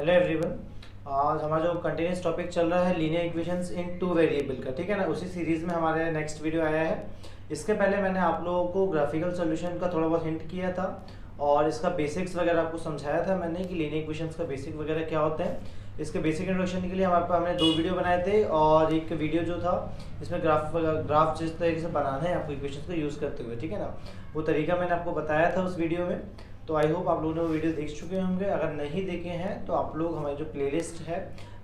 Hello everyone. आज हमारा जो कंटिन्यूस टॉपिक चल रहा है linear equations in two variable का, ठीक है ना। उसी सीरीज में हमारे नेक्स्ट वीडियो आया है। इसके पहले मैंने आप लोगों को ग्राफिकल सॉल्यूशन का थोड़ा बहुत हिंट किया था और इसका बेसिक्स वगैरह आपको समझाया था मैंने कि लीनियर इक्वेशंस का बेसिक वगैरह क्या होते हैं। इसके बेसिक इंट्रोडक्शन के लिए हमारे पास हमने 2 वीडियो बनाए थे और एक वीडियो जो था इसमें ग्राफ जिस तरीके से बनाना है आपको इक्वेशंस को यूज़ करते हुए, ठीक है ना, वो तरीका मैंने आपको बताया था उस वीडियो में। तो आई होप आप लोगों ने वो वीडियो देख चुके होंगे। अगर नहीं देखे हैं तो आप लोग हमारी जो प्लेलिस्ट है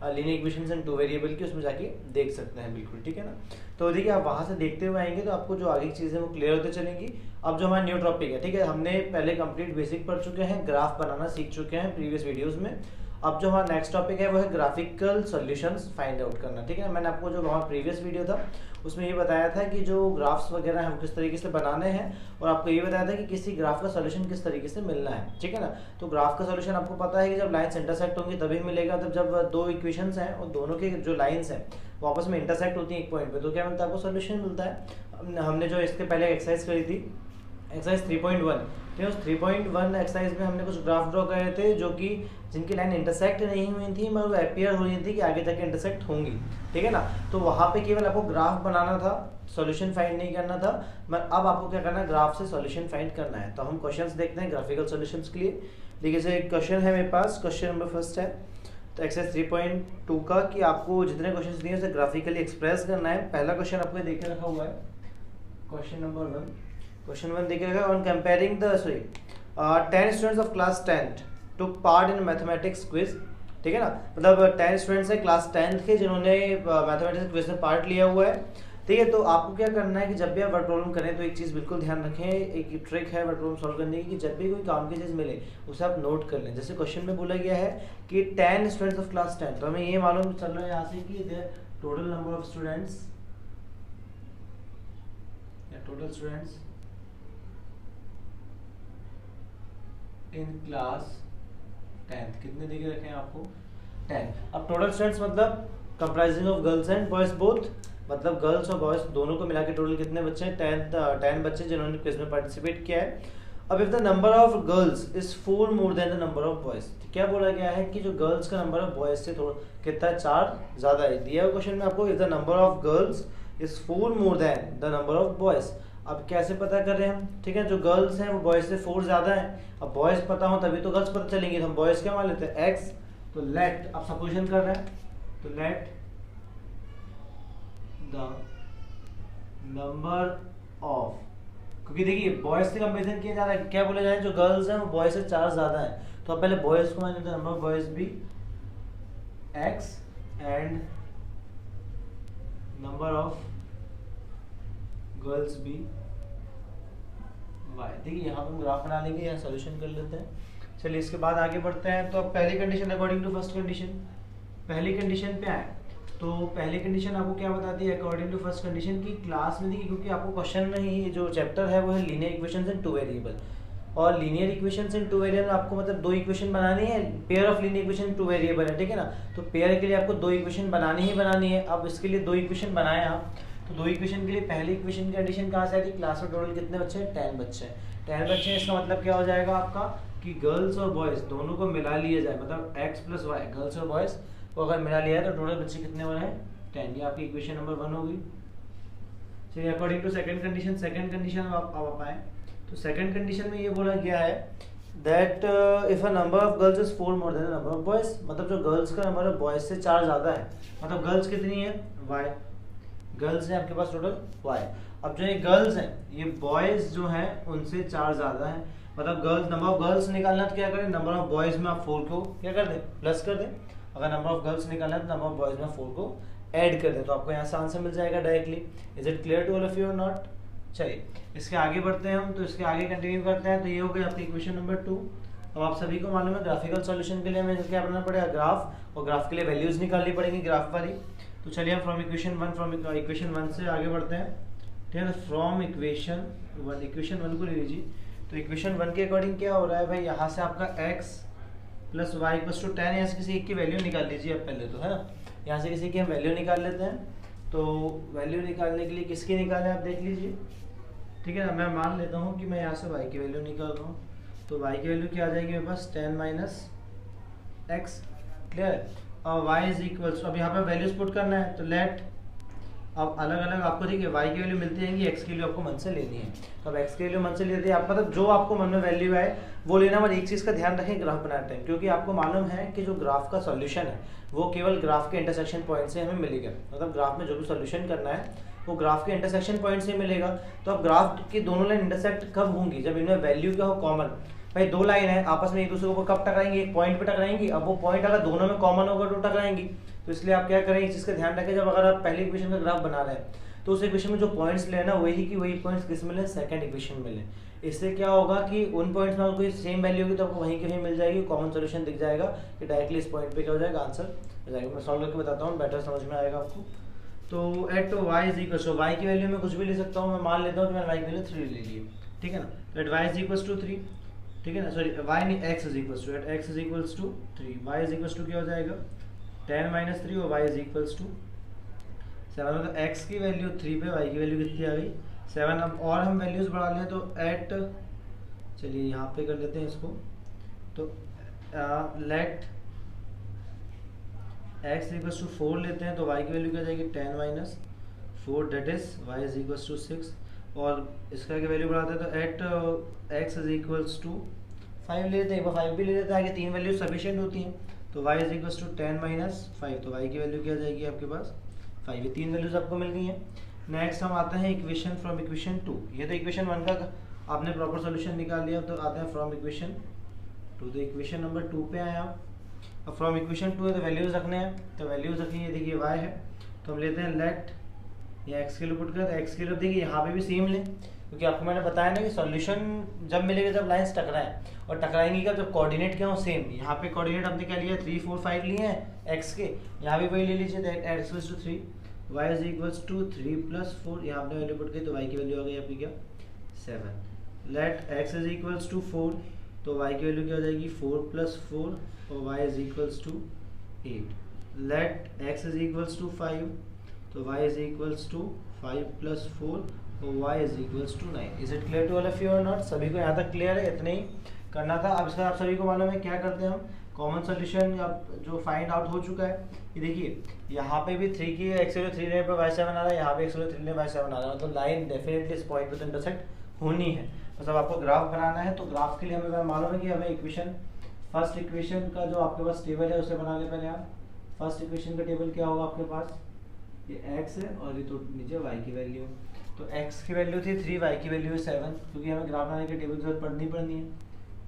linear equations and two variable की, उसमें जाके देख सकते हैं, बिल्कुल ठीक है ना। तो देखिए आप वहाँ से देखते हुए आएंगे तो आपको जो आगे की चीज़ें वो क्लियर होते चलेंगी। अब जो हमारा न्यू टॉपिक है, ठीक है, हमने पहले कंप्लीट बेसिक पढ़ चुके हैं, ग्राफ बनाना सीख चुके हैं प्रीवियस वीडियोज़ में। अब जो हमारा नेक्स्ट टॉपिक है वो है ग्राफिकल सॉल्यूशंस फाइंड आउट करना, ठीक है ना। मैंने आपको जो हमारा प्रीवियस वीडियो था उसमें ये बताया था कि जो ग्राफ्स वगैरह हैं वो किस तरीके से बनाने हैं और आपको ये बताया था कि किसी ग्राफ का सॉल्यूशन किस तरीके से मिलना है, ठीक है ना। तो ग्राफ का सॉल्यूशन आपको पता है कि जब लाइन्स इंटरसेक्ट होंगी तभी मिलेगा, जब दो इक्वेशंस हैं और दोनों के जो लाइन्स हैं वो आपस में इंटरसेक्ट होती है एक पॉइंट पे, तो क्या मिलता है, आपको सॉल्यूशन मिलता है। हमने जो इसके पहले एक्सरसाइज करी थी, एक्सरसाइज 3.1, ठीक है, उस 3.1 एक्सरसाइज में हमने कुछ ग्राफ ड्रॉ करे थे जो कि जिनकी लाइन इंटरसेक्ट नहीं हुई थी मगर वो अपीयर हो रही थी कि आगे जाके इंटरसेक्ट होंगी, ठीक है ना। तो वहाँ पे केवल आपको ग्राफ बनाना था, सॉल्यूशन फाइंड नहीं करना था। मगर अब आपको क्या करना है, ग्राफ से सॉल्यूशन फाइंड करना है। तो हम क्वेश्चंस देखते हैं ग्राफिकल सॉल्यूशंस के लिए। देखिए जैसे क्वेश्चन है मेरे पास, क्वेश्चन नंबर फर्स्ट है तो एक्सरसाइज 3.2 का कि आपको जितने क्वेश्चन दिए उसे ग्राफिकली एक्सप्रेस करना है। पहला क्वेश्चन आपको देखे रखा हुआ है, क्वेश्चन नंबर 1। क्वेश्चन 1 देखे रखा है, on comparing the 10 students of class 10 took part in mathematics quiz, ठीक है ना। मतलब 10 स्टूडेंट्स हैं क्लास 10 के जिन्होंने मैथमेटिक्स क्विज में पार्ट लिया हुआ है, ठीक है। तो आपको क्या करना है कि जब भी आप वर्ड प्रॉब्लम करें तो एक चीज़ बिल्कुल ध्यान रखें, एक ट्रिक है वर्ड प्रॉब्लम सॉल्व करने की कि जब भी कोई काम की चीज़ मिले उसे आप नोट कर लें। जैसे क्वेश्चन में बोला गया है कि 10 स्टूडेंट्स ऑफ क्लास 10, तो हमें ये मालूम चल रहा है यहाँ से कि टोटल नंबर ऑफ स्टूडेंट्स या टोटल स्टूडेंट्स इन क्लास 10 कितने देखे रखे हैं आपको, 10। अब टोटल स्टूडेंट्स मतलब comprising of girls and boys both, मतलब गर्ल्स और बॉयज दोनों को मिला के टोटल कितने बच्चे हैं, 10 बच्चे जिन्होंने क्विज में पार्टिसिपेट किया है। अब if the number of girls is 4 more than the number of boys, क्या बोला गया है कि जो गर्ल्स का नंबर ऑफ बॉयज से थोड़ा कितना है, 4 ज़्यादा है। दिया हुआ क्वेश्चन में आपको if the number of girls is 4 more than the number of boys. अब कैसे पता कर रहे हैं हम, ठीक है, जो गर्ल्स हैं वो बॉयज से 4 ज़्यादा है। अब बॉयज पता हो तभी तो गर्ल्स पता चलेंगी, तो हम बॉयज क्या मान लेते हैं, एक्स। तो लेट, अब सपोजिशन कर रहे हैं तो लेट द नंबर ऑफ, क्योंकि देखिए बॉयज से कंपेरिजन किया जा रहा है, क्या बोला जाए, जो गर्ल्स हैं वो बॉयज से 4 ज़्यादा है। तो अब पहले बॉयज को मान लेते हैं, नंबर ऑफ बॉयज भी x and number of girls भी वाई। देखिए यहाँ पे हम ग्राफ बना लेंगे, यहाँ सॉल्यूशन कर लेते हैं। चलिए इसके बाद आगे बढ़ते हैं। तो अब पहली condition according to first condition, पहली कंडीशन पे आए तो पहली कंडीशन आपको क्या बताती है अकॉर्डिंग टू फर्स्ट कंडीशन की क्लास में। देखिए क्योंकि आपको क्वेश्चन में ही जो चैप्टर है वो है linear equations in two variable, और linear equations in two variable आपको मतलब 2 इक्वेशन बनानी है, pair of linear equation in two variable है, ठीक है ना। तो पेयर के लिए आपको 2 इक्वेशन बनानी ही बनानी है। अब इसके लिए 2 इक्वेशन बनाए आप, तो 2 इक्वेशन के लिए पहली इक्वेशन की कंडीशन कहाँ से आती है, क्लास में टोटल कितने बच्चे हैं, 10 बच्चे हैं। 10 बच्चे हैं, इसका मतलब क्या हो जाएगा आपका कि गर्ल्स और बॉयज दोनों को मिला लिया जाए, मतलब एक्स प्लस वाई, गर्ल्स और बॉयज को अगर मिला लिया है तो टोटल बच्चे कितने बने हैं, 10। ये आपकी इक्वेशन नंबर 1 होगी। चलिए according to second condition, second condition आप आए तो सेकंड कंडीशन में ये बोला गया है that if a number of girls is 4 more than number of boys, मतलब जो गर्ल्स का नंबर है बॉयज से 4 ज़्यादा है, मतलब गर्ल्स कितनी है, वाई, गर्ल्स हैं आपके पास टोटल वाई। अब जो ये गर्ल्स हैं ये बॉयज जो हैं उनसे 4 ज़्यादा है, मतलब गर्ल्स, नंबर ऑफ गर्ल्स निकालना तो क्या करें, नंबर ऑफ बॉयज में आप 4 को क्या कर दें, प्लस कर दें। अगर नंबर ऑफ गर्ल्स निकालना है तो नंबर ऑफ बॉयज में 4 को ऐड कर दें, तो आपको यहाँ से आंसर मिल जाएगा directly. Is it clear to all of you or not. चलिए इसके आगे बढ़ते हैं हम, तो इसके आगे कंटिन्यू करते हैं। तो ये हो गई आपकी इक्वेशन नंबर 2। अब आप सभी को मालूम है ग्राफिकल सॉल्यूशन के लिए हमें क्या करना पड़ेगा, ग्राफ, और ग्राफ के लिए वैल्यूज निकालनी पड़ेगी ग्राफ वाली। तो चलिए हम फ्रॉम इक्वेशन 1 से आगे बढ़ते हैं, ठीक है ना। फ्रॉम इक्वेशन 1 को ले लीजिए। तो इक्वेशन 1 के अकॉर्डिंग क्या हो रहा है भाई, यहाँ से आपका x plus y plus two 10, यहाँ से किसी एक की वैल्यू निकाल लीजिए आप पहले तो, है ना। यहाँ से किसी की हम वैल्यू निकाल लेते हैं। तो वैल्यू निकालने के लिए किसकी निकालें आप देख लीजिए, ठीक है ना। मैं मान लेता हूँ कि मैं यहाँ से y की वैल्यू निकाल रहा हूँ, तो y की वैल्यू क्या आ जाएगी मेरे पास, 10 माइनस एक्स, क्लियर है। अब y इज इक्वल्स, अब यहाँ पे वैल्यूज पुट करना है, तो लेट, अब अलग अलग आपको देखिए y की वैल्यू मिलती रहेंगी, x की वैल्यू आपको मन से लेनी है। तो अब x की वैल्यू मन से लेती है आप, मतलब जो आपको मन में वैल्यू आए वो लेना। बट एक चीज़ का ध्यान रखें ग्राफ बनाते हैं, क्योंकि आपको मालूम है कि जो ग्राफ का सॉल्यूशन है वो केवल ग्राफ के इंटरसेक्शन पॉइंट से हमें मिलेगा। मतलब ग्राफ में जो भी सॉल्यूशन करना है वो ग्राफ के इंटरसेक्शन पॉइंट से मिलेगा। तो अब ग्राफ की दोनों लाइन इंटरसेक्ट कब होंगी, जब इनमें वैल्यू क्या हो, कॉमन। भाई दो लाइन है आपस में एक दूसरे को कब टकराएंगी, एक पॉइंट पे टकराएंगी। अब वो पॉइंट अगर दोनों में कॉमन होगा तो टकराएंगी। तो इसलिए आप क्या करें, इस चीज़ का ध्यान रखें, जब अगर आप पहली इक्वेशन का ग्राफ बना रहे हैं तो उस इक्वेशन में जो पॉइंट्स लेना वही की वही पॉइंट्स किस मिले, सेकंड इक्वेशन में मिले। इससे क्या होगा कि उन पॉइंट्स में कोई सेम वैल्यू होगी तो आपको वहीं की वहीं मिल जाएगी, कॉमन सॉल्यूशन दिख जाएगा कि डायरेक्टली इस पॉइंट पे क्या हो जाएगा, आंसर हो जाएगा। मैं सॉल्व करके बताता हूँ, बेटर समझ में आएगा आपको। तो at y is equal to, y की वैल्यू में कुछ भी ले सकता हूँ, मैं मान लेता हूँ कि मैंने y की वैल्यू 3 ले ली है, ठीक है ना। तो at y is equal to 3, ठीक है ना, सॉरी y नहीं, x is equal to, at x is equal to 3, y is equal to क्या हो जाएगा 10 - 3 और y इज इक्वल टू 7। मतलब x की वैल्यू 3 पे y की वैल्यू कितनी आ गई 7। अब और हम वैल्यूज बढ़ा लें तो एट, चलिए यहाँ पे कर लेते हैं इसको, तो लेट x इक्वल टू 4 लेते हैं, तो y की वैल्यू क्या जाएगी 10 - 4, that is y is equal to 6। और इसका की वैल्यू बढ़ाते हैं तो at x is equal to 5 ले लेते हैं, एक बार 5 भी ले लेते हैं, आगे 3 वैल्यू सफिशिएंट होती हैं। तो y इज इक्वल टू 10 - 5, तो y की वैल्यू क्या जाएगी आपके पास 5। ये 3 वैल्यूज आपको मिल गई हैं। नेक्स्ट हम आते हैं इक्वेशन फ्रॉम इक्वेशन 2। ये तो इक्वेशन 1 का आपने प्रॉपर सॉल्यूशन निकाल लिया, तो आते हैं फ्रॉम इक्वेशन 2। तो इक्वेशन नंबर 2 पे आए आप। अब फ्रॉम इक्वेशन 2 है तो वैल्यूज रखने हैं, तो वैल्यूज रखनी है, देखिए y है तो हम लेते हैं लेट, या x के लिए पुट कर, x के लिए देखिए यहाँ पे भी सेम लें, क्योंकि आपको मैंने बताया ना कि सॉल्यूशन जब मिलेगा जब लाइंस टकराएं, और टकराएंगी कब, जब कोऑर्डिनेट क्या हो सेम। यहाँ पे कोऑर्डिनेट हमने क्या लिया 3 4 5 लिए हैं x के, यहाँ भी वही ले लीजिए, x equals to 3, y is equals to 3 + 4, यहाँ आपने वैल्यू पुट की तो y की वैल्यू आ गई आपकी क्या 7। Let x is equals to 4, तो y की वैल्यू क्या हो जाएगी 4 + 4 और y is equals to 8। Let x is equals to 5, तो y इज इक्वल्स टू 5 + 4 और y is equals to 9। Is it clear to all of you or not? सभी को यहाँ तक क्लियर है? इतने ही करना था। अब इसका आप सभी को मालूम है क्या करते हैं हम, कॉमन सोल्यूशन अब जो फाइंड आउट हो चुका है, ये देखिए यहाँ पे भी 3 की x वैल्यू 3 लेने पे y7 आ रहा है, यहाँ पे x वैल्यू 3 लेने पे y7 आ रहा है, मतलब लाइन डेफिनेटली इस पॉइंट पे तो इंटरसेक्ट होनी है। मतलब आपको ग्राफ बनाना है, तो ग्राफ के लिए हमें मालूम है कि हमें इक्वेशन, फर्स्ट इक्वेशन का जो आपके पास टेबल है उसे बना ले पहले आप। फर्स्ट इक्वेशन का टेबल क्या होगा आपके पास, ये x है और ये तो नीचे y की वैल्यू। तो x की वैल्यू थी 3, y की वैल्यू है 7, क्योंकि हमें ग्राफ बनाने के टेबल की जरूरत पड़नी है।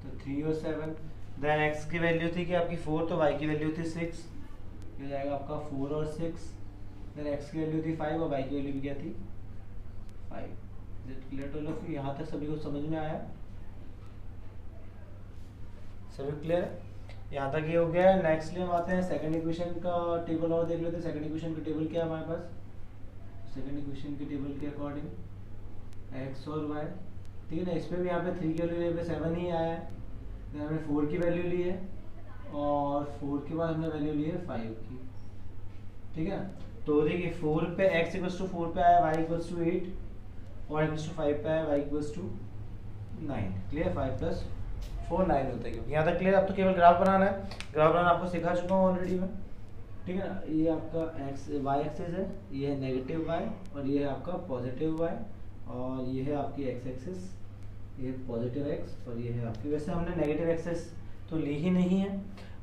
तो 3 और 7, देन x की वैल्यू थी कि आपकी 4, तो y की वैल्यू थी 6, ये जाएगा आपका 4 और 6। देन x की वैल्यू थी 5 और y की वैल्यू भी क्या थी 5। Clear to all? यहाँ तक सभी को समझ में आया? सभी क्लियर है? यहाँ तक ये हो गया है। नेक्स्टली हम आते हैं सेकंड इक्वेशन का टेबल और देख लेते हैं। सेकंड इक्वेशन का टेबल क्या है हमारे पास, सेकंड इक्वेशन के टेबल के अकॉर्डिंग x और y, ठीक है ना। इस पे भी यहाँ पे 3 की वैल्यू पे 7 ही आया है, फिर हमने 4 की वैल्यू ली है और 4 के बाद हमने वैल्यू ली है 5 की, ठीक है ना। तो देखिए 4 पे x इक्वल्स टू 4 पे आया, y इक्वल्स टू 8 और इक्वल्स टू 5 पे आया, y इक्वल्स टू 9। क्लियर? 5 + 4 9 होता है। क्योंकि यहाँ तक क्लियर? अब तो केवल ग्राफ बनाना है। ग्राफ बनाना आपको सिखा चुका हूँ ऑलरेडी मैं, ठीक है ना। ये आपका y एक्सिस है, ये है नेगेटिव y और ये है आपका पॉजिटिव y, और ये है आपकी x एक्सिस, ये पॉजिटिव x और ये है आपकी, वैसे हमने नेगेटिव एक्सिस तो ली ही नहीं है।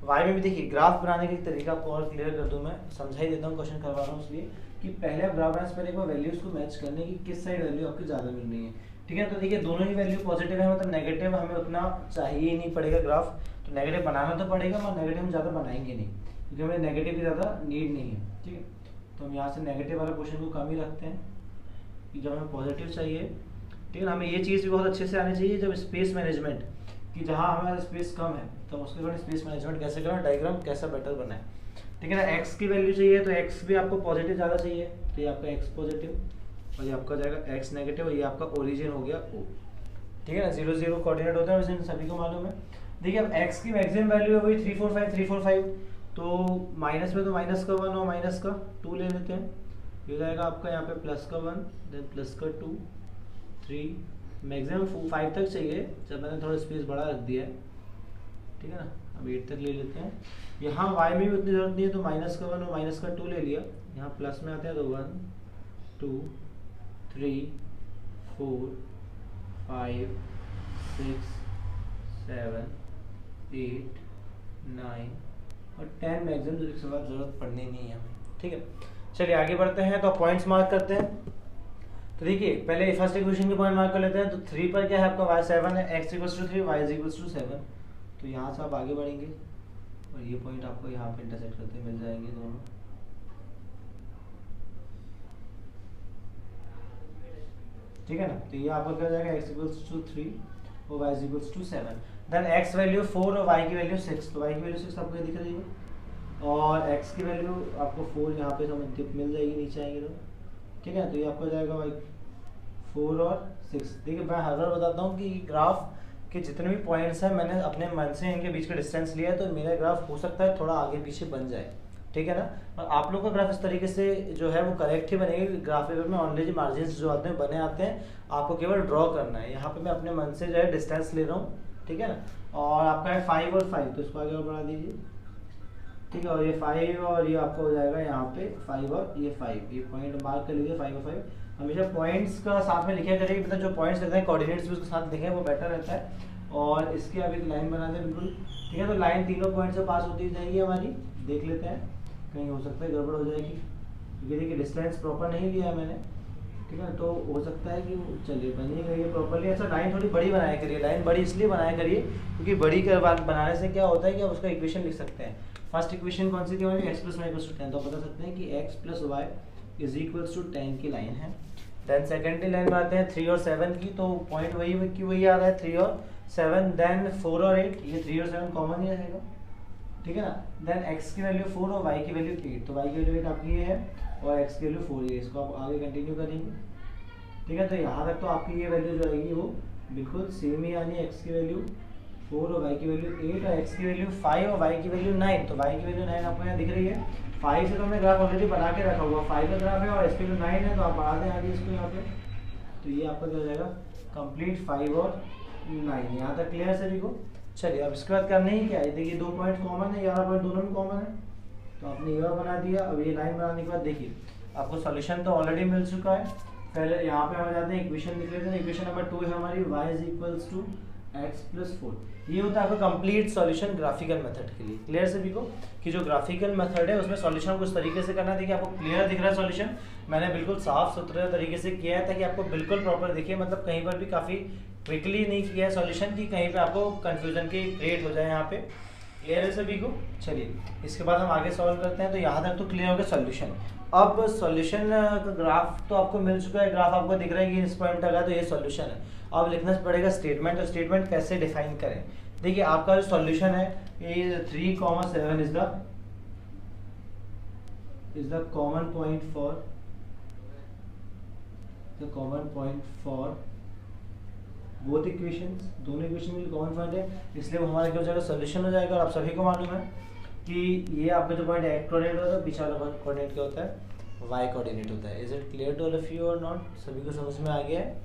y में भी देखिए ग्राफ बनाने का तरीका आपको और क्लियर कर दूं, मैं समझा ही देता हूँ, क्वेश्चन करवा रहा हूँ इसलिए कि पहले आप ग्राफ बनाने से पहले एक बार वैल्यूज को मैच करने की किस साइड वैल्यू आपकी ज़्यादा मिल रही है, ठीक है। तो देखिए दोनों ही वैल्यू पॉजिटिव है, मतलब नेगेटिव हमें उतना चाहिए ही नहीं पड़ेगा ग्राफ, तो नेगेटिव बनाना तो पड़ेगा मगर नेगेटिव हम ज़्यादा बनाएंगे नहीं, क्योंकि हमें नेगेटिव की ज़्यादा नीड नहीं है, ठीक है। तो हम यहाँ से नेगेटिव वाला पोर्शन को कम ही रखते हैं कि जब हमें पॉजिटिव चाहिए, ठीक है ना। हमें ये चीज़ भी बहुत अच्छे से आनी चाहिए जब स्पेस मैनेजमेंट, कि जहाँ हमारा स्पेस कम है तो उसके बाद स्पेस मैनेजमेंट कैसे करें, डायग्राम कैसा बेटर बनाए, ठीक है ना। x की वैल्यू चाहिए तो x भी आपको पॉजिटिव ज़्यादा चाहिए, तो ये आपका x पॉजिटिव और ये आपका जाएगा x नेगेटिव, और ये आपका ओरिजिन हो गया O, ठीक है ना। 0 0 कोऑर्डिनेट होता है, वैसे सभी को मालूम है। देखिए अब x की मैक्सिमम वैल्यू है वही 3 4 5 3 4 5, तो माइनस में तो माइनस का 1 और माइनस का 2 ले लेते हैं, ये जाएगा आपका यहाँ पे प्लस का 1 देन प्लस का 2 3, मैक्सिमम 5 तक चाहिए, जब मैंने थोड़ा स्पेस बड़ा रख दिया है, ठीक है ना। अब 8 तक ले लेते हैं। यहाँ y में भी उतनी जरूरत नहीं है, तो -1 और -2 ले लिया। यहाँ प्लस में आते हैं तो 1 2 3 4 5 6 7 8 9 और 10 मैक्सिमम, जो इसके बाद जरूरत पड़नी नहीं है हमें। ठीक है, चलिए आगे बढ़ते हैं। तो पॉइंट्स मार्क करते हैं। तो देखिए पहले फर्स्ट इक्वेशन के पॉइंट मार्क कर लेते हैं। तो 3 पर क्या है आपका y7 है, x = 3 y = 7। तो यहाँ से आप आगे बढ़ेंगे और ये पॉइंट आपको यहाँ पे इंटरसेक्ट करते मिल जाएंगे दोनों। ठीक है ना, तो ये आपका क्या हो जाएगा, x = 3 और y = 7। देन x वैल्यू 4 और y की वैल्यू 6। तो y की वैल्यू 6 आपको ये दिख रही है और x की वैल्यू आपको 4 यहाँ पे समझ मिल जाएगी, नीचे आएंगे तो। ठीक है, तो ये आपको जाएगा भाई 4 और 6। देखिए मैं हर बार बताता हूँ कि ग्राफ के जितने भी पॉइंट्स हैं मैंने अपने मन से इनके बीच का डिस्टेंस लिया है, तो मेरा ग्राफ हो सकता है थोड़ा आगे पीछे बन जाए। ठीक है ना, और आप लोग का ग्राफ इस तरीके से जो है वो करेक्ट ही बनेगी। ग्राफ पेपर में ऑलरेडी मार्जिन्स जो आते हैं बने आते हैं, आपको केवल ड्रॉ करना है। यहाँ पे मैं अपने मन से जो है डिस्टेंस ले रहा हूँ। ठीक है ना, और आपका है 5 और 5, तो इसको आगे और बढ़ा दीजिए। ठीक है, और ये 5 और ये आपको हो जाएगा यहाँ पे 5 और ये 5, ये पॉइंट मार्क कर लीजिए 5 और 5। हमेशा पॉइंट्स का साथ में लिखा करिए, मतलब जो पॉइंट्स रहते हैं कोऑर्डिनेट्स भी उसके साथ लिखें, वो बेटर रहता है। और इसके अब एक लाइन बना दें बिल्कुल। ठीक है, तो लाइन तीनों पॉइंट से पास होती जाएगी हमारी। देख लेते हैं, कहीं हो सकता है गड़बड़ हो जाएगी, क्योंकि देखिए डिस्टेंस प्रॉपर नहीं लिया है मैंने। ठीक है, तो हो सकता है कि चलिए बनी गई है प्रॉपरली। अच्छा, लाइन थोड़ी बड़ी बनाया करिए। लाइन बड़ी इसलिए बनाया करिए क्योंकि बड़ी बनाने से क्या होता है कि आप उसका इक्वेशन लिख सकते हैं। फर्स्ट इक्वेशन कौन सी थी हमारी, x + y = 10। तो बता सकते हैं कि x + y = 10 की लाइन है। देन सेकेंडरी लाइन में आते हैं 3 और 7 की। तो पॉइंट वही आ रहा है 3 और 7। देन 4 और 8, ये 3 और 7 कॉमन ही रहेगा। ठीक है ना, देन x की वैल्यू 4 और y की वैल्यू 8। तो y की वैल्यू 8 आपकी ये है और x की वैल्यू 4 है। इसको आप आगे कंटिन्यू करेंगे। ठीक है, तो यहाँ तक तो आपकी ये वैल्यू जो आएगी वो बिल्कुल सेम ही आनी है। x की वैल्यू 4 और y की वैल्यू 8 और x की वैल्यू 5 और y की वैल्यू 9। तो y की वैल्यू 9 आपको यहाँ दिख रही है। 5 से तो हमने ग्राफ ऑलरेडी बना के रखा हुआ, 5 का ग्राफ है और x की वैल्यू 9 है, तो आप बढ़ा दें आगे इसको यहाँ पे। तो ये आपका क्या हो जाएगा, कंप्लीट 5 और 9। यहाँ तक क्लियर सभी को। चलिए अब इसके बाद करना ही क्या है, देखिए 2 पॉइंट कॉमन है, 11 पॉइंट दोनों में कॉमन है, तो आपने ये बना दिया। अब ये लाइन बनाने के बाद देखिए आपको सॉल्यूशन तो ऑलरेडी मिल चुका है। पहले यहाँ पे हम जाते हैं, इक्वेशन लिख लेते हैं। इक्वेशन नंबर 2 है हमारी, y = x + 4। ये होता है आपका कंप्लीट सॉल्यूशन ग्राफिकल मेथड के लिए। क्लियर सभी को कि जो ग्राफिकल मेथड है उसमें सॉल्यूशन कुछ तरीके से करना। देखिए आपको क्लियर दिख रहा है सॉल्यूशन, मैंने बिल्कुल साफ सुथरे तरीके से किया है ताकि आपको बिल्कुल प्रॉपर दिखे। मतलब कहीं पर भी काफ़ी क्विकली नहीं किया है सॉल्यूशन की कहीं पे आपको कंफ्यूजन की क्रिएट हो जाए यहाँ पे। क्लियर है सभी को। चलिए इसके बाद हम आगे सॉल्व करते हैं। तो यहाँ तक तो क्लियर हो गया सॉल्यूशन। अब सॉल्यूशन का ग्राफ तो आपको मिल चुका है, ग्राफ आपको दिख रहा है कि इस पॉइंट तक है, तो ये सॉल्यूशन है। अब लिखना पड़ेगा स्टेटमेंट। तो स्टेटमेंट कैसे डिफाइन करें, देखिए आपका जो सॉल्यूशन है ये 3, 7 is the common point for both equations. दोनों इक्वेशन में कॉमन पॉइंट है, इसलिए वो हमारा क्या हो जाएगा, सॉल्यूशन हो जाएगा। और आप सभी को मालूम है कि ये आपका जो पॉइंट एक्स कोऑर्डिनेट होता है, पीछे वाला कोऑर्डिनेट क्या होता है, वाई कोऑर्डिनेट होता है। Is it clear to all of you or not, सभी को समझ में आ गया है।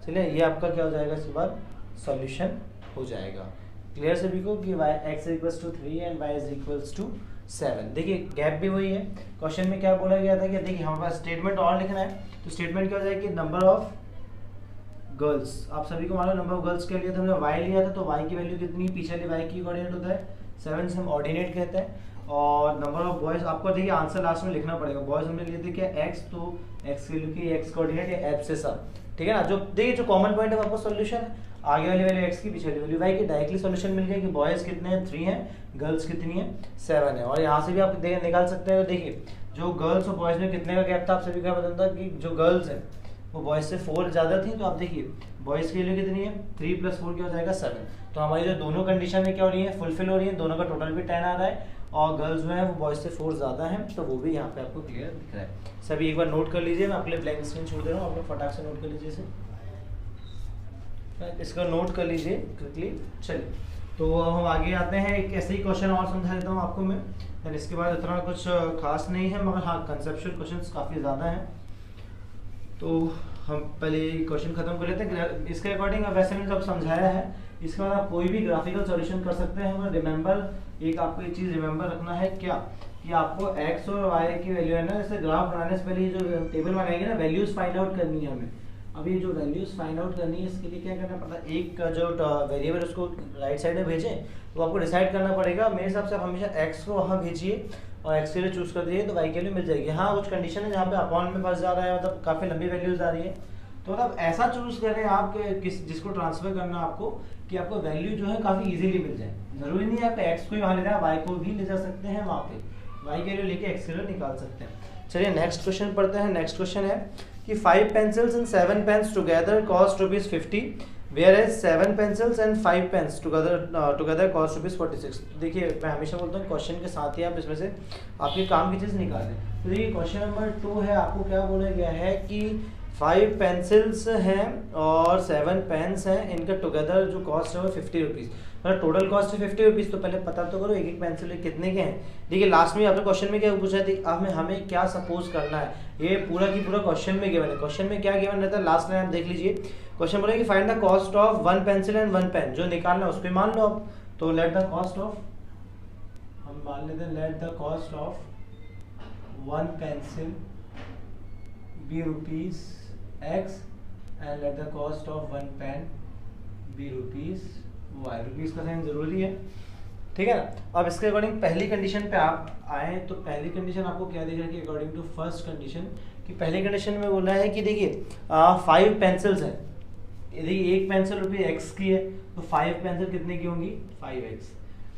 चलिए ये आपका क्या हो जाएगा, इसके बाद सॉल्यूशन हो जाएगा। क्लियर सभी को कि x = 3 एंड y = 7। देखिए गैप भी वही है। क्वेश्चन में क्या बोला गया था कि देखिए हमारे पास स्टेटमेंट और लिखना है, तो स्टेटमेंट क्या हो जाएगी, नंबर ऑफ गर्ल्स। आप सभी को मालूम नंबर ऑफ गर्ल्स के लिए तो हमने y लिया था, तो y की वैल्यू कितनी, पीछे वाली y की कोऑर्डिनेट होता है 7 से हम ऑर्डिनेट कहते हैं। और नंबर ऑफ बॉयज आपको देखिए आंसर लास्ट में लिखना पड़ेगा। बॉयज हमने लिए थे क्या x, तो x की वैल्यू की x कोऑर्डिनेट या एफ से सब। ठीक है ना, जो देखिए जो कॉमन पॉइंट है आपका सॉल्यूशन है, आगे वाली वैल्यू x की, पीछे वाली वैल्यू y की। डायरेक्टली सॉल्यूशन मिल गया कि बॉयज कितने हैं 3 हैं, गर्ल्स कितनी है 7 है। और यहाँ से भी आप निकाल सकते हैं। तो देखिए जो गर्ल्स और बॉयज में कितने का गैप था, आप सभी का पता था कि जो गर्ल्स है वो बॉयज से 4 ज़्यादा थी। तो आप देखिए बॉयज की वैल्यू कितनी है, 3 + 4 क्या हो जाएगा 7। तो हमारी जो दोनों कंडीशन है क्या हो रही है, फुलफिल हो रही है। दोनों का टोटल भी 10 आ रहा है और गर्ल्स जो है वो बॉयज से 4 ज़्यादा हैं, तो वो भी यहाँ पे आपको क्लियर दिख रहा है। सभी एक बार नोट कर लीजिए, मैं अपने ब्लैंक स्क्रीन छोड़ दे रहा हूँ, आप लोग फटाक से नोट कर लीजिए इसे, इसका नोट कर लीजिए क्विकली। चलिए तो अब हम आगे आते हैं, एक ऐसे ही क्वेश्चन और समझा देता हूँ आपको मैं। देन इसके बाद इतना कुछ खास नहीं है, मगर हाँ कंसेप्चुअल क्वेश्चंस काफ़ी ज़्यादा हैं। तो हम पहले क्वेश्चन खत्म कर लेते हैं। इसके अकॉर्डिंग अब वैसे मैंने सब समझाया है, इसके बाद आप कोई भी ग्राफिकल सॉल्यूशन कर सकते हैं। मगर रिमेंबर, एक आपको एक चीज़ रिमेंबर रखना है क्या, कि आपको x और y की वैल्यू है ना, जैसे ग्राफ बनाने से पहले जो टेबल बनाएंगे ना, वैल्यूज फाइंड आउट करनी है हमें। अभी जो वैल्यूज फाइंड आउट करनी है, इसके लिए क्या करना पड़ता है, एक जो वेरिएबल उसको राइट साइड में भेजें, तो आपको डिसाइड करना पड़ेगा। मेरे हिसाब से आप हमेशा x को वहाँ भेजिए और x के लिए चूज कर दीजिए, तो y के लिए मिल जाएगी। हाँ, कुछ कंडीशन है जहाँ पे अपॉन में फंस जा रहा है, मतलब काफ़ी लंबी वैल्यूज आ रही है, तो मतलब ऐसा चूज करें आप जिसको ट्रांसफर करना आपको, कि आपको वैल्यू जो है काफ़ी इजीली मिल जाए। जरूरी नहीं है आप x को ही वहाँ ले जाए, y को भी ले जा सकते हैं वहाँ पे, y के लिए लेके x के लिए निकाल सकते हैं। चलिए नेक्स्ट क्वेश्चन पढ़ते हैं। नेक्स्ट क्वेश्चन है कि 5 pencils and 7 pens together cost ₹50, whereas 7 pencils and 5 pens together cost ₹46। देखिए मैं हमेशा बोलता हूँ क्वेश्चन के साथ ही आप इसमें से आपके काम की चीज़ निकालें। तो देखिए क्वेश्चन नंबर 2 है, आपको क्या बोला गया है कि 5 पेंसिल्स हैं और 7 पेन्स हैं, इनका टुगेदर जो कॉस्ट है वो ₹50, मतलब टोटल कॉस्ट है ₹50। तो पहले पता तो करो एक एक पेंसिल कितने के हैं। देखिए लास्ट में आपने क्वेश्चन में क्या पूछा थी, अब हमें क्या सपोज करना है, ये पूरा की पूरा क्वेश्चन में गिवन है। क्वेश्चन में क्या गिवन रहता है, लास्ट लाइन आप देख लीजिए। क्वेश्चन बोला कि find the cost of 1 pencil and 1 pen, जो निकालना है उसको मान लो आप। तो लेट द कॉस्ट ऑफ, हम मान लेते हैं let the cost of 1 pencil be ₹X and let the cost of 1 pen be ₹Y। Rupees का साइन जरूरी है, ठीक है ना। अब इसके अकॉर्डिंग पहली कंडीशन पे आप आए, तो पहली कंडीशन आपको क्या दिख रहा है कि अकॉर्डिंग टू फर्स्ट कंडीशन, कि पहली कंडीशन में बोला है कि देखिए 5 पेंसिल्स हैं, यदि एक पेंसिल ₹X की है तो 5 पेंसिल कितने की होंगी, 5X,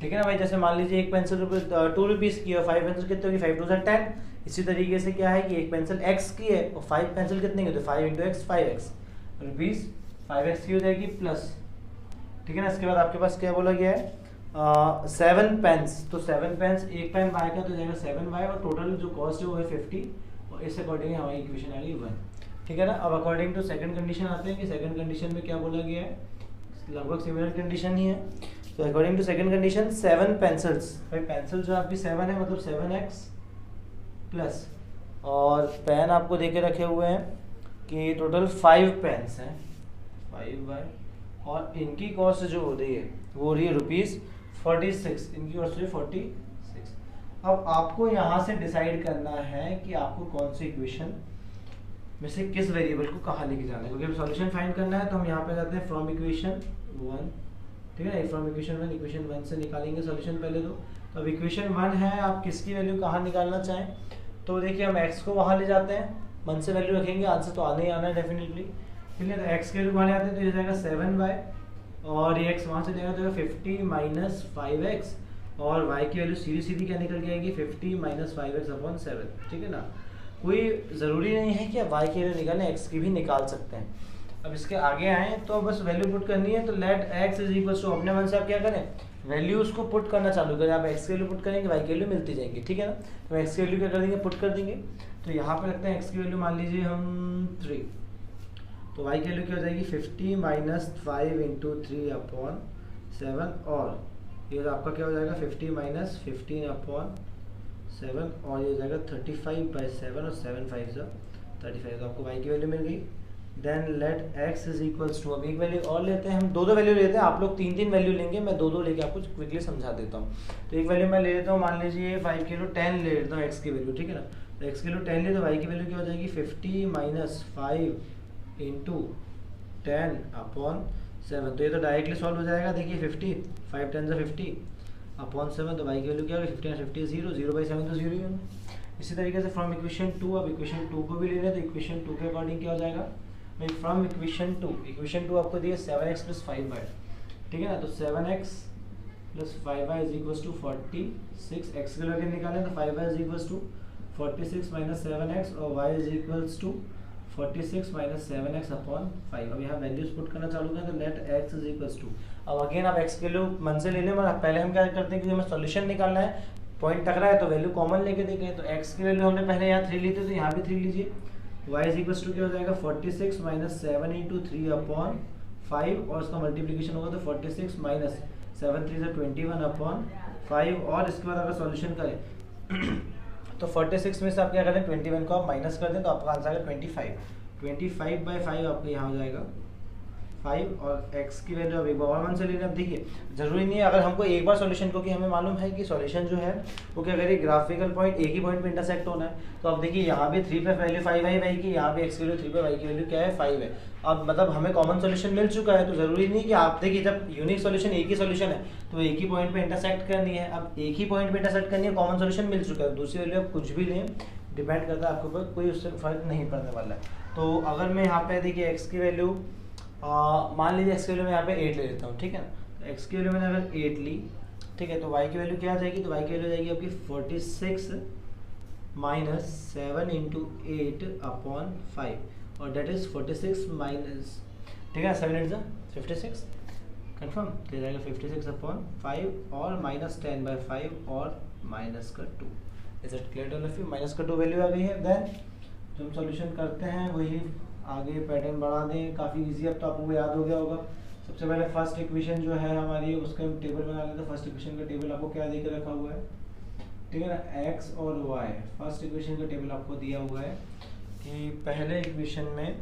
ठीक है ना भाई। जैसे मान लीजिए एक पेंसिल ₹2 की है, 5 पेंसिल कितने होगी, 5 2 10। इसी तरीके से क्या है कि एक पेंसिल X की है और 5 पेंसिल कितने की, तो 5 × X 5X, रुपीज़ 5X की हो जाएगी प्लस, ठीक है ना। इसके बाद आपके पास क्या बोला गया है 7 पेन्स, तो 7 पेन्स, एक पेन Y का तो जाएगा 7Y, और टोटल जो कॉस्ट है वो है 50, और इस अकॉर्डिंग हमारी इक्वेशन आ गई 1, ठीक है ना। अब अकॉर्डिंग टू सेकंड कंडीशन आते हैं कि सेकंड कंडीशन में क्या बोला गया है, लगभग सिमिलर कंडीशन ही है। तो according to second condition 7 pencils, भाई पेंसिल जो आपकी 7 है मतलब 7X प्लस, और पेन आपको देके रखे हुए हैं कि टोटल 5 पेन्स हैं 5Y, और इनकी कॉस्ट जो हो रही है वो हो रही है ₹46, इनकी कॉस्ट है 46। अब आपको यहाँ से डिसाइड करना है कि आपको कौन सी इक्वेशन में से किस वेरिएबल को कहाँ लेके जाना है, क्योंकि अब सॉल्यूशन फाइंड करना है। तो हम यहाँ पे जाते हैं फ्रॉम इक्वेशन 1, ठीक है, फ्रॉम इक्वेशन 1, इक्वेशन 1 से निकालेंगे सॉल्यूशन पहले तो। अब इक्वेशन 1 है, आप किसकी वैल्यू कहाँ निकालना चाहें, तो देखिए हम x को वहाँ ले जाते हैं, 1 से वैल्यू रखेंगे, आंसर तो आना ही आना है डेफिनेटली, ठीक है। तो x के वैल्यू वहाँ ले आते हैं, तो ये जाएगा 7y, और ये x वहाँ से जाएगा तो 50 - 5x, और y की वैल्यू सीधी सीधी क्या निकल के आएगी, 50 - 5x/7, ठीक है ना। कोई ज़रूरी नहीं है कि आप y की वैल्यू निकालें, x की भी निकाल सकते हैं। अब इसके आगे आए तो बस वैल्यू पुट करनी है, तो लेट x = अपने मन से आप क्या करें, वैल्यू उसको पुट करना चालू करें। आप x की वैल्यू पुट करेंगे, y की वैल्यू मिलती जाएंगी, ठीक है ना। तो x की वैल्यू क्या कर देंगे, पुट कर देंगे। तो यहाँ पे रखते हैं x की वैल्यू, मान लीजिए हम 3, तो y की वैल्यू क्या हो जाएगी, 50 - 5 × 3/7, और ये आपका क्या हो जाएगा 50 - 15/7, और ये हो जाएगा 35/7, और 7 5 × 35, तो आपको y की वैल्यू मिल गई। देन लेट x = अब एक वैल्यू और लेते हैं, हम दो वैल्यू लेते हैं, आप लोग 3 वैल्यू लेंगे, मैं दो लेके आपको क्विकली समझा देता हूँ। तो एक वैल्यू मैं ले लेता हूँ, मान लीजिए 5 किलो 10 ले लेता हूँ x की वैल्यू, ठीक है ना। तो x किलो 10 ले, तो y की वैल्यू क्या हो जाएगी, 50 - 5 × 10/7, तो ये तो डायरेक्टली सॉल्व हो जाएगा। देखिए 50, 5 10 = 50/7, तो y की वैल्यू क्या होगी, 50 × 50 0, 0/7 तो 0 ही होगा। इसी तरीके से फ्रॉम इक्वेशन 2, अब इक्वेशन 2 को भी ले रहे हैं, तो इक्वेशन 2 के अकॉर्डिंग क्या हो जाएगा, फ्रॉम इक्वेशन 2 आपको दिए 7x + 5y, ठीक है ना। तो 7x + 5y = 46, x के लगे निकालें तो 5y = 46 - 7x, और y = 46 - 7x/5। अब यहाँ वैल्यूज पुट करना चालू करें, तो लेट x = अब अगेन आप x के लिए मन से ले लें, मगर पहले हम क्या करते हैं, क्योंकि हमें सॉल्यूशन निकालना है, पॉइंट टकरा है तो वैल्यू कॉमन लेके देखें। तो x की वैल्यू हमने पहले यहाँ 3 ली थी, तो यहाँ भी 3 लीजिए। y = क्या हो जाएगा, 46 - 7 × 3/5, और उसका मल्टीप्लिकेशन होगा तो 46 - 7 3 = 21/5, और इसके बाद अगर सॉल्यूशन करें तो 46 में से आप क्या करें, 21 को आप माइनस कर दें, तो आपका आंसर आएगा 25। 25/5 आपको यहाँ हो जाएगा 5 और x की वैल्यू अब एक बार और 1 से लेना। अब देखिए ज़रूरी नहीं है अगर हमको एक बार सॉल्यूशन, क्योंकि हमें मालूम है कि सॉल्यूशन जो है वो क्या करें, ग्राफिकल पॉइंट एक ही पॉइंट पे इंटरसेक्ट होना है। तो अब देखिए यहाँ भी 3 पे वैल्यू 5 है y की, यहाँ भी x की वैल्यू 3 पे y की वैल्यू क्या है 5 है। अब मतलब हमें कॉमन सॉल्यूशन मिल चुका है, तो ज़रूरी नहीं कि आप देखिए जब यूनिक सॉल्यूशन एक ही सॉल्यूशन है तो एक ही पॉइंट पे इंटरसेक्ट करनी है। अब एक ही पॉइंट पे इंटरसेक्ट करनी है, कॉमन सॉल्यूशन मिल चुका है, दूसरी वैल्यू आप कुछ भी लें, डिपेंड करता है आपके ऊपर, कोई उससे फर्क नहीं पड़ने वाला है। तो अगर मैं यहाँ पे देखिए x की वैल्यू मान लीजिए x की वैल्यू मैं यहाँ पे 8 ले लेता हूँ, ठीक है ना। तो x की वैल्यू मैंने अगर 8 ली, ठीक है, तो y की वैल्यू क्या आ जाएगी, तो y की वैल्यू जाएगी आपकी 46 माइनस 7 इंटू 8/5 और डेट इज 46 माइनस, ठीक है, 7 8 56 कन्फर्म, तो जाएगा 56/5 और माइनस 10/5 और माइनस का 2। Is it clear to all of you? Minus का 2 वैल्यू आ गई है। देन जो हम सॉल्यूशन करते हैं वही आगे पैटर्न बढ़ा दें, काफ़ी इजी, अब तो आपको याद हो गया होगा। सबसे पहले फर्स्ट इक्वेशन जो है हमारी उसका टेबल बना लेते हैं। फर्स्ट इक्वेशन का टेबल आपको क्या देकर रखा हुआ है, ठीक है ना, x और y। फर्स्ट इक्वेशन का टेबल आपको दिया हुआ है कि पहले इक्वेशन में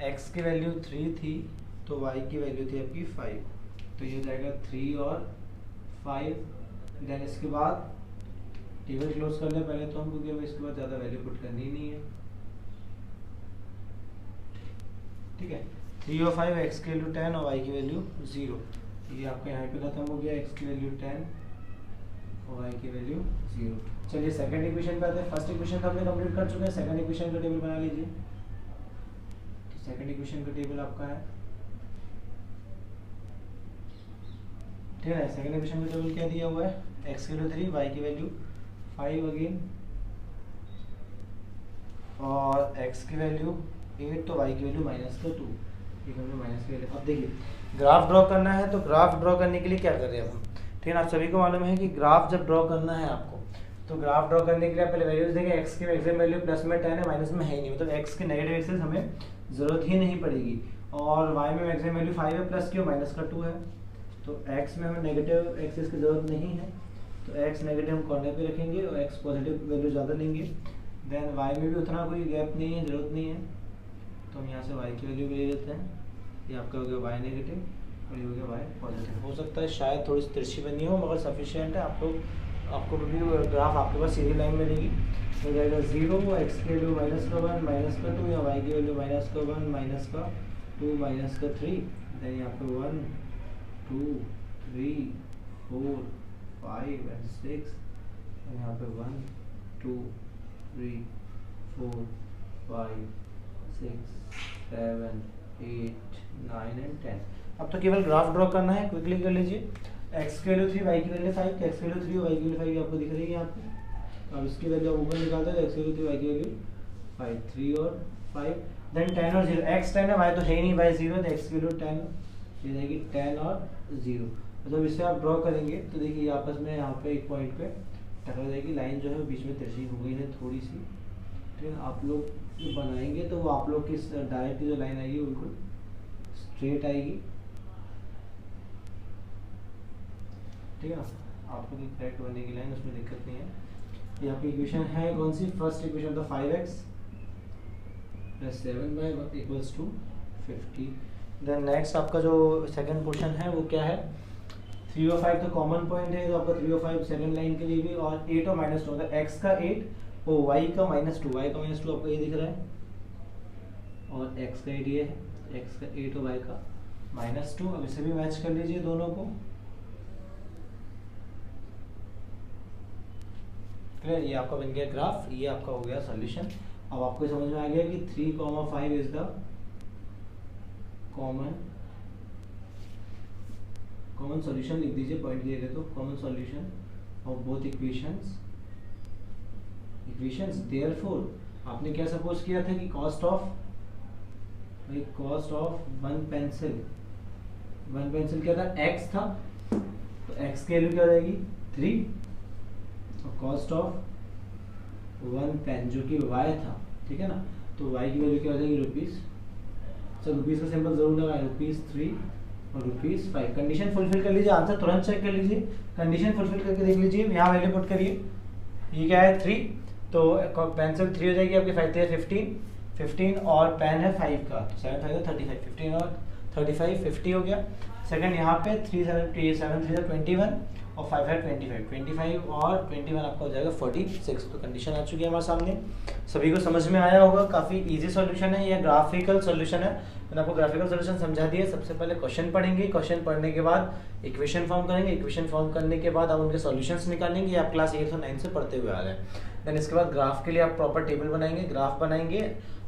x की वैल्यू 3 थी तो y की वैल्यू थी आपकी 5, तो ये जाएगा 3 और 5। देन इसके बाद टेबल क्लोज कर ले पहले तो हमको, क्योंकि इसके बाद ज़्यादा वैल्यू पुट करनी ही नहीं है, ठीक है। 3 और 5, x की वैल्यू 10 और y की वैल्यू 0। ये आपका यहाँ पे खत्म हो गया, x की वैल्यू 10 और y की वैल्यू 0। चलिए सेकंड इक्वेशन पे आते हैं। फर्स्ट इक्वेशन तो हमने कंप्लीट कर चुके हैं, सेकंड इक्वेशन का टेबल बना लीजिए। तो सेकंड इक्वेशन का टेबल आपका है, ठीक है। सेकंड इक्वेशन का टेबल क्या दिया हुआ है, x की वैल्यू 3, y की वैल्यू 5 अगेन और x की वैल्यू 8 तो y की वैल्यू माइनस का 2, माइनस की वैल्यू। अब देखिए ग्राफ ड्रॉ करना है, तो ग्राफ ड्रॉ करने के लिए क्या कर रहे हैं हम, ठीक है। आप सभी को मालूम है कि ग्राफ जब ड्रॉ करना है आपको, तो ग्राफ ड्रॉ करने के लिए पहले वैल्यूज देंगे। x की एग्जैक्ट वैल्यू प्लस में 10 है, माइनस में है ही नहीं, मतलब x के नेगेटिव एक्सिस हमें ज़रूरत ही नहीं पड़ेगी। और y में एग्जैक्ट वैल्यू 5 है, प्लस क्यों, माइनस का 2 है, तो x में हमें नेगेटिव एक्सिस की ज़रूरत नहीं है, तो x नेगेटिव हम कॉर्नर पे रखेंगे और x पॉजिटिव वैल्यू ज़्यादा लेंगे। देन y में भी उतना कोई गैप नहीं है, ज़रूरत नहीं है, तो हम यहाँ से y की वैल्यू भी ले लेते हैं। ये आपका हो गया y नेगेटिव और ये हो गया y पॉजिटिव। हो सकता है शायद थोड़ी सी तिरछी बनी हो, मगर सफिशिएंट है। आपको भी ग्राफ आपके पास सीधी लाइन मिलेगी। हो जाएगा 0, x की वैल्यू माइनस का 1 माइनस का 2, या y की वैल्यू माइनस का 1 माइनस का 2 माइनस का 3। देन यहाँ पे 1 2 3 4 5 and 6, और यहाँ पे 1 2 3 4 5 6 7 8 9 and 10। अब तो केवल ग्राफ ड्रॉ करना है, क्विकली कर लीजिए। x की वैल्यू 3, y की वैल्यू 5, x की वैल्यू 3 और y की वैल्यू 5 आपको दिख रही है यहाँ पे। अब इसकी वैल्यू आप ऊपर निकालते हैं, x की वैल्यू 3 y की वैल्यू 5, 3 और 5। देन 10 और 0, x 10 है, y तो है ही नहीं, y 0, तो x की वैल्यू 10 ये जाएगी 10 और 0। जब इसे आप ड्रॉ करेंगे तो देखिए आपस में यहाँ पे एक पॉइंट पे टकरा जाएगी, लाइन जो है बीच में तिरछी हो गई है थोड़ी सी, ठीक है। आप लोग जो बनाएंगे तो वो आप लोग की डायरेक्ट जो लाइन आएगी बिल्कुल स्ट्रेट आएगी, ठीक है ना। आपको भी करेक्ट बनेगी लाइन, उसमें दिक्कत नहीं है। यहाँ पे इक्वेशन है कौन सी, फर्स्ट इक्वेशन तो 5x plus 7y equals to 50। Then next आपका जो सेकंड क्वेश्चन है वो क्या है, 3 और 5 तो कॉमन पॉइंट है, तो आपका 3 और 5 सेकंड लाइन के लिए भी, और 8 और माइनस 2 मतलब x का 8 और y का -2, y का -2 आपको ये दिख रहा है, और x का 8 ये है, x का 8 और y का -2। अब इसे भी मैच कर लीजिए दोनों को, क्लियर। ये आपका बन गया ग्राफ, ये आपका हो गया सॉल्यूशन। अब आपको समझ में आ गया कि 3, 5 इज द कॉमन सॉल्यूशन, लिख दीजिए पॉइंट दिए गए तो, common solution of both equations. Therefore आपने क्या सपोज किया था कि कॉस्ट ऑफ वन पेंसिल क्या था, x था, तो x की वैल्यू क्या हो जाएगी 3, और कॉस्ट ऑफ वन पेन जो कि y था, ठीक है ना, तो y की वैल्यू क्या हो जाएगी रुपीज़। सर रुपीज़ का सिंबल जरूर लगाए, ₹3 और ₹5। कंडीशन फुलफिल कर लीजिए, आंसर तुरंत चेक कर लीजिए, कंडीशन फुलफिल करके देख लीजिए। यहाँ वैल्यू पुट करिए, ये क्या है 3, तो पेंसिल 3 हो जाएगी आपकी 5 3 15, 15 और पेन है 5 का, तो 7 5 35, 15 और 35 50 हो गया। सेकंड यहाँ पे 3 7 3 7 3 21 और 5 है 25 और 21 आपका हो जाएगा 46। तो कंडीशन आ चुकी है हमारे सामने, सभी को समझ में आया होगा। काफ़ी इजी सॉल्यूशन है, यह ग्राफिकल सॉल्यूशन है। मैंने आपको ग्राफिकल सॉल्यूशन समझा दिया। सबसे पहले क्वेश्चन पढ़ेंगे, क्वेश्चन पढ़ने के बाद इक्वेशन फॉर्म करेंगे, इक्वेशन फॉर्म करने के बाद आप उनके सॉल्यूशंस निकालेंगे। आप क्लास 8 और 9 से पढ़ते हुए आ रहे हैं। देन इसके बाद ग्राफ के लिए आप प्रॉपर टेबल बनाएंगे, ग्राफ बनाएंगे,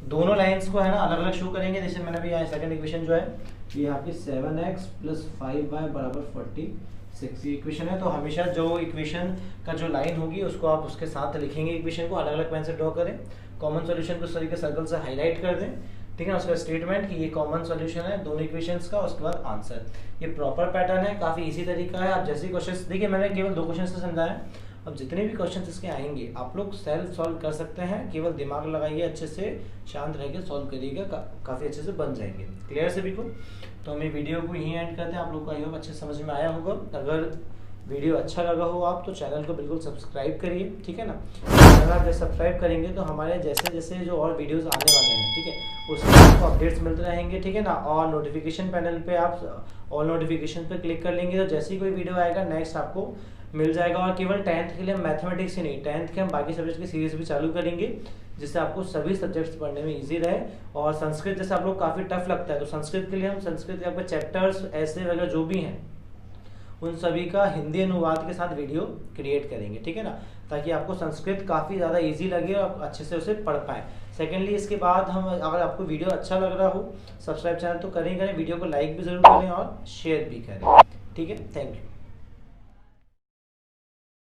दोनों लाइंस को है ना अलग अलग शो करेंगे। जैसे मैंने अभी यहाँ सेकंड इक्वेशन जो है ये आपकी 7x + 5y = 46 ये इक्वेशन है। तो हमेशा जो इक्वेशन का जो लाइन होगी उसको आप उसके साथ लिखेंगे, इक्वेशन को अलग अलग पेन से ड्रॉ करें। कॉमन सॉल्यूशन को इस तरीके सर्कल से हाईलाइट कर दें, ठीक है ना। उसका स्टेटमेंट कि ये कॉमन सॉल्यूशन है दोनों इक्वेशंस का, उसके बाद आंसर। ये प्रॉपर पैटर्न है, काफ़ी इजी तरीका है। आप जैसे क्वेश्चंस देखिए, मैंने केवल 2 क्वेश्चन से समझाया। अब जितने भी क्वेश्चन इसके आएंगे आप लोग सेल्फ सॉल्व कर सकते हैं, केवल दिमाग लगाइए, अच्छे से शांत रह के सॉल्व करिएगा, काफ़ी अच्छे से बन जाएंगे। क्लियर सभी को? तो हम ये वीडियो को यहीं एंड करते हैं। आप लोग को आई होप अच्छे समझ में आया होगा। अगर वीडियो अच्छा लगा हो आप तो चैनल को बिल्कुल सब्सक्राइब करिए, ठीक है ना। अगर आप सब्सक्राइब करेंगे तो हमारे जैसे जैसे जो और वीडियोस आने वाले हैं, ठीक है, उसमें आपको अपडेट्स मिलते रहेंगे, ठीक है ना। और नोटिफिकेशन पैनल पे आप ऑल नोटिफिकेशन पे क्लिक कर लेंगे तो जैसे ही कोई वीडियो आएगा नेक्स्ट आपको मिल जाएगा। और केवल 10th के लिए हम मैथमेटिक्स ही नहीं, 10th के हम बाकी सब्जेक्ट की सीरीज भी चालू करेंगे, जिससे आपको सभी सब्जेक्ट्स पढ़ने में इजी रहे। और संस्कृत जैसे आप लोग काफ़ी टफ लगता है तो संस्कृत के लिए हम संस्कृत के आपके चैप्टर्स ऐसे वगैरह जो भी हैं उन सभी का हिंदी अनुवाद के साथ वीडियो क्रिएट करेंगे, ठीक है ना, ताकि आपको संस्कृत काफ़ी ज़्यादा इजी लगे और अच्छे से उसे पढ़ पाएँ। सेकेंडली इसके बाद हम, अगर आपको वीडियो अच्छा लग रहा हो, सब्सक्राइब चैनल तो करें, वीडियो को लाइक भी ज़रूर करें और शेयर भी करें, ठीक है। Thank you.